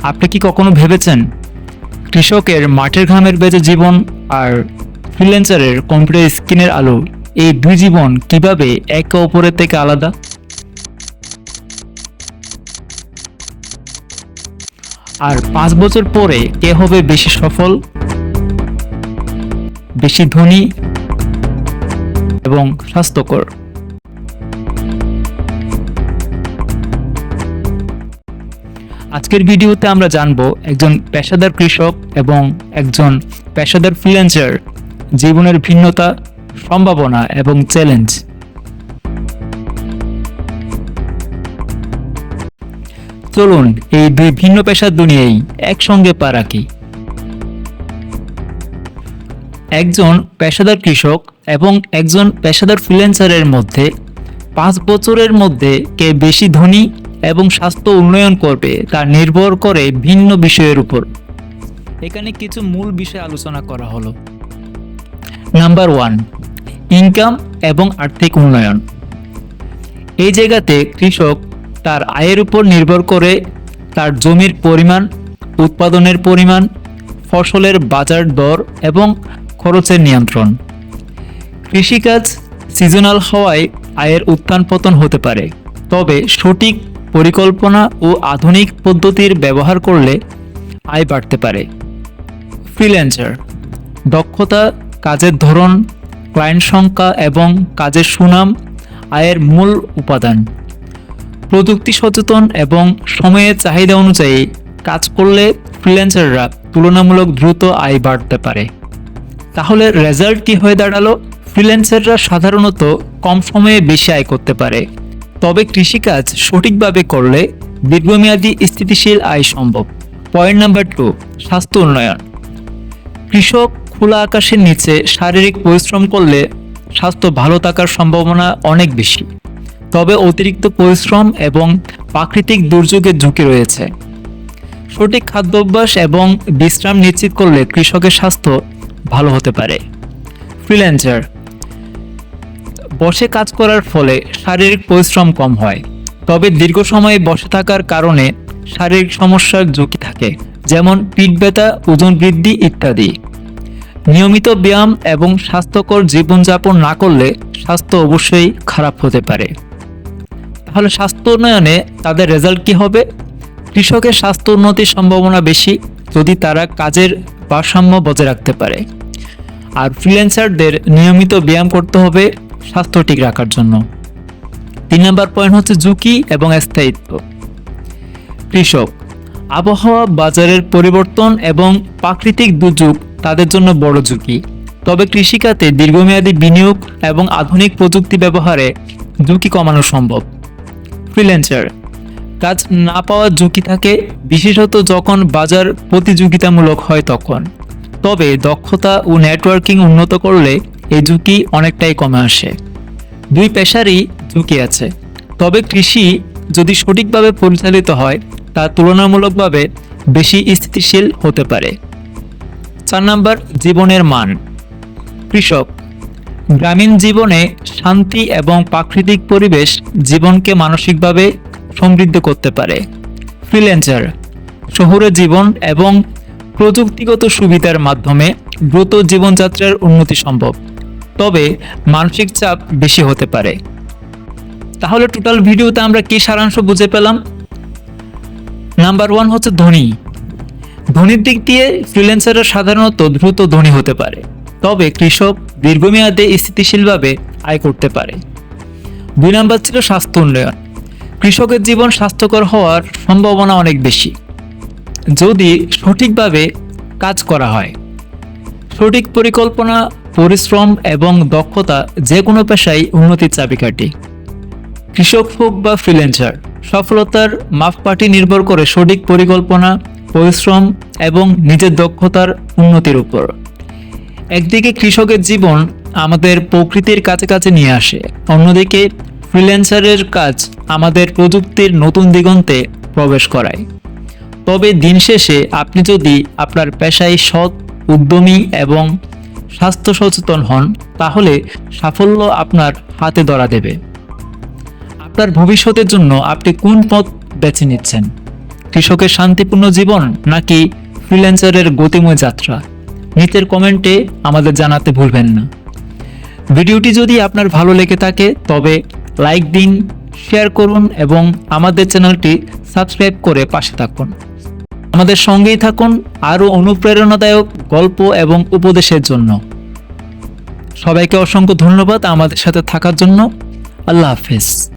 আপনি কি কখনো ভেবেছেন কৃষকের মাঠের ঘামের ভেজা জীবন আর ফ্রিল্যান্সারের কম্পিউটার স্ক্রিনের আলো, এই দুই জীবন কিভাবে একে অপরের থেকে আলাদা? আর 5 বছর পরে কে হবে বেশি সফল, বেশি ধনী এবং স্বাস্থ্যকর? আজকের ভিডিওতে আমরা জানব একজন পেশাদার কৃষক এবং একজন পেশাদার ফ্রিল্যান্সার জীবনের ভিন্নতা, সম্ভাবনা এবং চ্যালেঞ্জ। চলুন এই দুই ভিন্ন পেশার দুনিয়ায় একসঙ্গে পা রাখি। একজন পেশাদার কৃষক এবং একজন পেশাদার ফ্রিল্যান্সারের মধ্যে 5 বছরের মধ্যে কে বেশি ধনী এবং স্বাস্থ্য উন্নয়ন করবে তা নির্ভর করে ভিন্ন বিষয়ের উপর। এখানে কিছু মূল বিষয় আলোচনা করা হলো। নাম্বার 1, ইনকাম এবং আর্থিক উন্নয়ন। এই জায়গাতে কৃষক তার আয়ের উপর নির্ভর করে তার জমির পরিমাণ, উৎপাদনের পরিমাণ, ফসলের বাজার দর এবং খরচের নিয়ন্ত্রণ। কৃষিকাজ সিজনাল হওয়ায় আয়ের উত্থান পতন হতে পারে, তবে সঠিক পরিকল্পনা ও আধুনিক পদ্ধতির ব্যবহার করলে আয় বাড়তে পারে। ফ্রিল্যান্সার, দক্ষতা, কাজের ধরন, ক্লায়েন্ট সংখ্যা এবং কাজের সুনাম আয়ের মূল উপাদান। প্রযুক্তি সচেতন এবং সময়ের চাহিদা অনুযায়ী কাজ করলে ফ্রিল্যান্সাররা তুলনামূলক দ্রুত আয় বাড়তে পারে। তাহলে রেজাল্ট কি হয়ে দাঁড়ালো? ফ্রিল্যান্সাররা সাধারণত কম সময়ে বেশি আয় করতে পারে, তবে কৃষিকাজ সঠিকভাবে করলে দীর্ঘমেয়াদী স্থিতিশীল আয় সম্ভব। পয়েন্ট নাম্বার 2, স্বাস্থ্য উন্নয়ন। কৃষক খোলা আকাশের নিচে শারীরিক পরিশ্রম করলে স্বাস্থ্য ভালো থাকার সম্ভাবনা অনেক বেশি, তবে অতিরিক্ত পরিশ্রম এবং প্রাকৃতিক দুর্যোগের ঝুঁকি রয়েছে। সঠিক খাদ্যাভ্যাস এবং বিশ্রাম নিশ্চিত করলে কৃষকের স্বাস্থ্য ভালো হতে পারে। ফ্রিল্যান্সার, বসে কাজ করার ফলে শারীরিক পরিশ্রম কম হয়, তবে দীর্ঘ সময়ে বসে থাকার কারণে শারীরিক সমস্যার ঝুঁকি থাকে, যেমন পিঠ ব্যথা, ওজন বৃদ্ধি ইত্যাদি। নিয়মিত ব্যায়াম এবং স্বাস্থ্যকর জীবনযাপন না করলে স্বাস্থ্য অবশ্যই খারাপ হতে পারে। তাহলে স্বাস্থ্য উন্নয়নে তাদের রেজাল্ট কি হবে? কৃষকের স্বাস্থ্য উন্নতির সম্ভাবনা বেশি যদি তারা কাজের ভারসাম্য বজায় রাখতে পারে, আর ফ্রিল্যান্সারদের নিয়মিত ব্যায়াম করতে হবে স্বাস্থ্য ঠিক রাখার জন্য। 3 নম্বর পয়েন্ট হচ্ছে ঝুঁকি এবং স্থায়িত্ব। কৃষক, আবহাওয়া, বাজারের পরিবর্তন এবং প্রাকৃতিক দুর্যোগ তাদের জন্য বড় ঝুঁকি, তবে কৃষিখাতে দীর্ঘমেয়াদী বিনিয়োগ এবং আধুনিক প্রযুক্তি ব্যবহারে ঝুঁকি কমানো সম্ভব। ফ্রিল্যান্সার, কাজ না পাওয়ার ঝুঁকি থাকে, বিশেষত যখন বাজার প্রতিযোগিতামূলক হয় তখন, তবে দক্ষতা ও নেটওয়ার্কিং উন্নত করলে এই ঝুঁকি অনেকটাই কমে আসে। দুই পেশারই ঝুঁকি আছে, তবে কৃষি যদি সঠিকভাবে পরিচালিত হয় তা তুলনামূলকভাবে বেশি স্থিতিশীল হতে পারে। 4 নম্বর, জীবনের মান। কৃষক, গ্রামীণ জীবনে শান্তি এবং প্রাকৃতিক পরিবেশ জীবনকে মানসিকভাবে সমৃদ্ধ করতে পারে। ফ্রিল্যান্সার, শহুরে জীবন এবং প্রযুক্তিগত সুবিধার মাধ্যমে দ্রুত জীবনযাত্রার উন্নতি সম্ভব, তবে মানসিক চাপ বেশি হতে পারে। তাহলে টোটাল ভিডিওতে আমরা কি সারাংশ বুঝে পেলাম? নাম্বার 1 হচ্ছে ধনী। ধনীর দিক দিয়ে ফ্রিল্যান্সাররা সাধারণত দ্রুত ধনী হতে পারে, তবে কৃষক দীর্ঘমেয়াদে স্থিতিশীলভাবে আয় করতে পারে। 2 নম্বর ছিল স্বাস্থ্য উন্নয়ন। কৃষকের জীবন স্বাস্থ্যকর হওয়ার সম্ভাবনা অনেক বেশি যদি সঠিকভাবে কাজ করা হয়। সঠিক পরিকল্পনা, পরিশ্রম এবং দক্ষতা যে কোনো পেশায় উন্নতির চাবিকাঠি। কৃষক হোক বা ফ্রিল্যান্সার, সফলতার মাপকাঠি নির্ভর করে সঠিক পরিকল্পনা, পরিশ্রম এবং নিজের দক্ষতার উন্নতির উপর। একদিকে কৃষকের জীবন আমাদের প্রকৃতির কাছাকাছি নিয়ে আসে, অন্যদিকে ফ্রিল্যান্সারের কাজ আমাদের প্রযুক্তির নতুন দিগন্তে প্রবেশ করায়। তবে দিন শেষে আপনি যদি আপনার পেশায় সৎ, উদ্যমী এবং স্বাস্থ্য সচেতন হন, তাহলে সাফল্য আপনার হাতে ধরা দেবে। আপনার ভবিষ্যতের জন্য আপনি কোন পথ বেছে নিচ্ছেন কৃষকের শান্তিপূর্ণ জীবন নাকি ফ্রিল্যান্সারের গতিময় যাত্রা? নিচের কমেন্টে আমাদের জানাতে ভুলবেন না। ভিডিওটি যদি আপনার ভালো লেগে থাকে তবে লাইক দিন, শেয়ার করুন এবং আমাদের চ্যানেলটি সাবস্ক্রাইব করে পাশে থাকুন। আমাদের সঙ্গেই থাকুন আরও অনুপ্রেরণাদায়ক গল্প এবং উপদেশের জন্য। সবাইকে অসংখ্য ধন্যবাদ আমাদের সাথে থাকার জন্য। আল্লাহ হাফেজ।